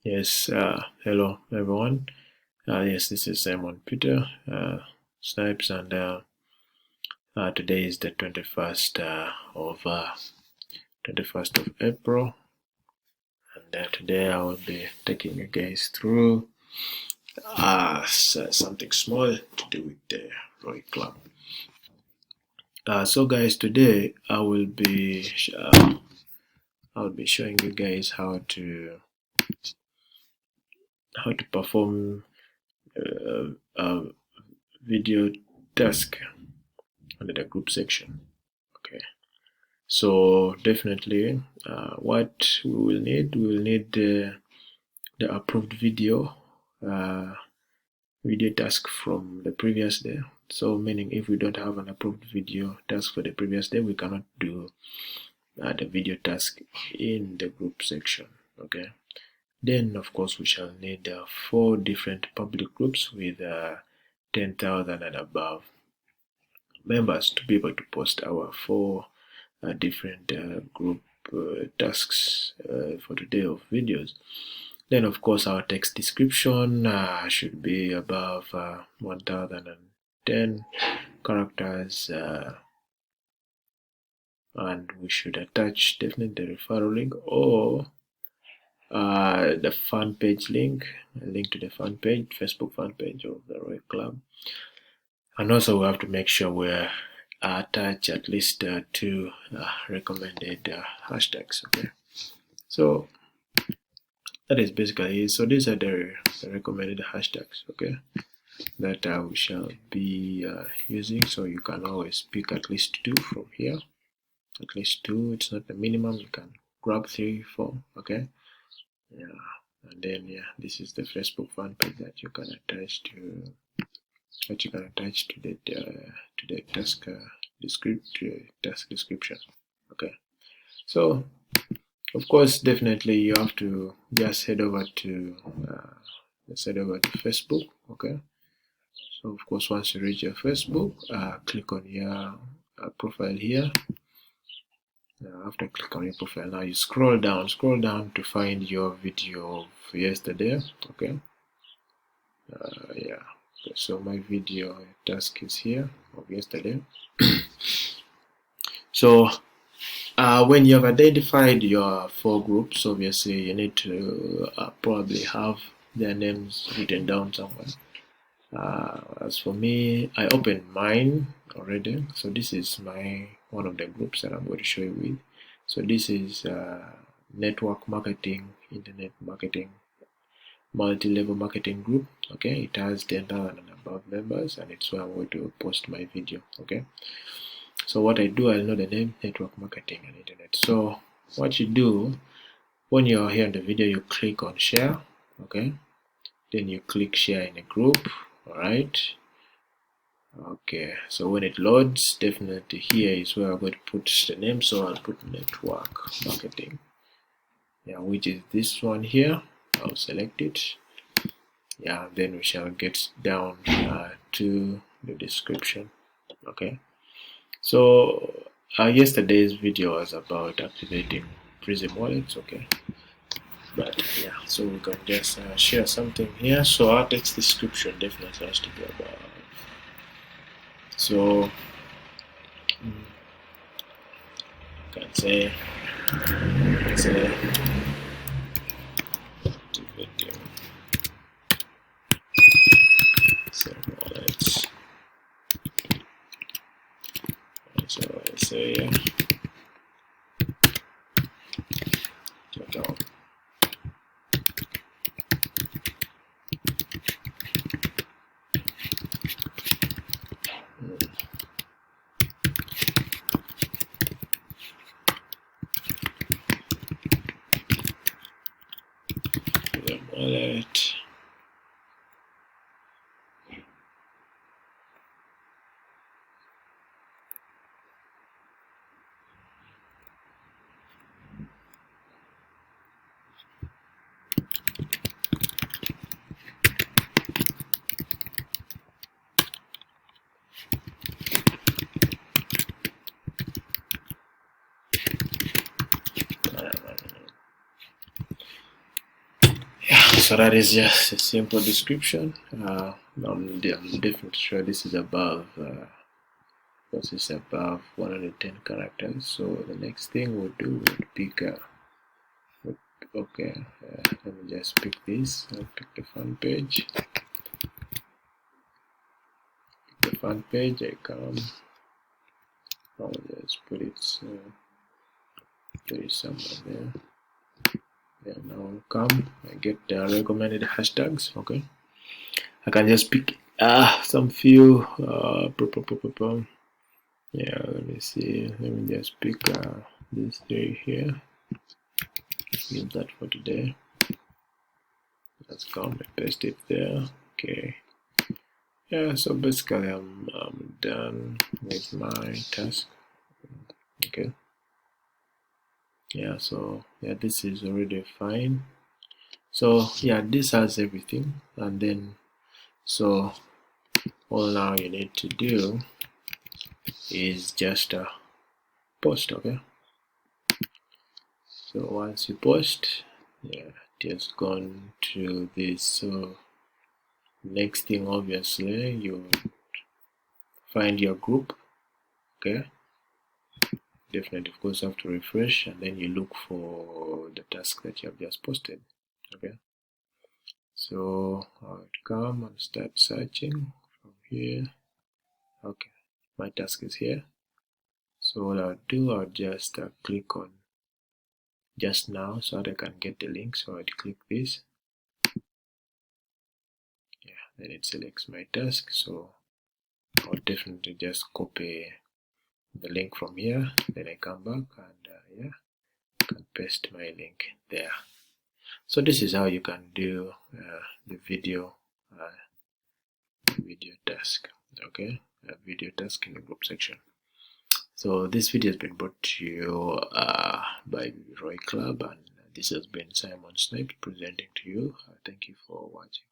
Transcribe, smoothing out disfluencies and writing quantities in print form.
Yes, hello everyone. Yes, this is Simon Peter Snipes, and today is the 21st of April, and today I will be taking you guys through something small to do with the Roy Club. So, guys, today I'll be showing you guys how to perform a video task under the group section. Okay, so definitely what we will need the approved video task from the previous day. So meaning if we don't have an approved video task for the previous day, we cannot do the video task in the group section. Okay, then of course we shall need 4 different public groups with 10,000 and above members to be able to post our 4 different group tasks for today of videos. Then of course our text description should be above 1010 characters, and we should attach definitely the referral link or the fan page link, a link to the fan page, Facebook fan page of the Roy Club. And also we have to make sure we attach at least 2 recommended hashtags. Okay, so that is basically it. So these are the recommended hashtags, okay, that we shall be using. So you can always pick at least 2 from here. At least 2, it's not the minimum. You can grab 3, 4, okay. Yeah, and then this is the Facebook fan page that you can attach to. The task description. Okay, so of course, definitely you have to just head over to Facebook. Okay, so of course once you reach your Facebook, click on your profile here. After click on your profile, now you scroll down to find your video of yesterday. Okay, yeah. Okay, so my video task is here of yesterday. So when you have identified your 4 groups, obviously you need to probably have their names written down somewhere. As for me, I opened mine already. So this is one of the groups that I'm going to show you with. So this is network marketing, internet marketing, multi-level marketing group. Okay, it has 10,000 and above members, and it's where I'm going to post my video. Okay, so what I do, I know the name, network marketing and internet. So what you do when you're here in the video, you click on share. Okay, then you click share in a group. All right, okay, so when it loads, definitely here is where I'm going to put the name. So I'll put network marketing, which is this one here. I'll select it. Then we shall get down to the description. Okay, so yesterday's video was about activating Prism wallets. Okay, but so we can just share something here. So our text description definitely has to be about. So you can say activating wallets. So I say down. The wallet. so that is just a simple description. I'm definitely sure this is above because it's above 110 characters. So the next thing we'll do would pick okay, let me just pick this. I'll pick the fun page. Pick the fun page. I come. I'll just put it somewhere there. Then I'll come. I get the recommended hashtags. Okay, I can just pick some few. Yeah, let me see. Let me just pick these three here. Use that for today. Let's come and paste it there. Okay. Yeah, so basically I'm done with my task. Okay. Yeah, so yeah, this is already fine. So yeah, this has everything, and then so all now you need to do is just post. Okay. So once you post, yeah, just gone to this. So next thing, obviously, you find your group. Okay, definitely, of course, have to refresh, and then you look for the task that you have just posted. Okay, so I would come and start searching from here. Okay, my task is here. So what I'll do, I'll just click on just now so that I can get the link. So I'd click this. Yeah, then it selects my task. So I'll definitely just copy the link from here. Then I come back and yeah, can paste my link there. So this is how you can do the video task. Okay, a video task in the group section. So this video has been brought to you by Roy Club, and this has been Simon Snipes presenting to you. Thank you for watching.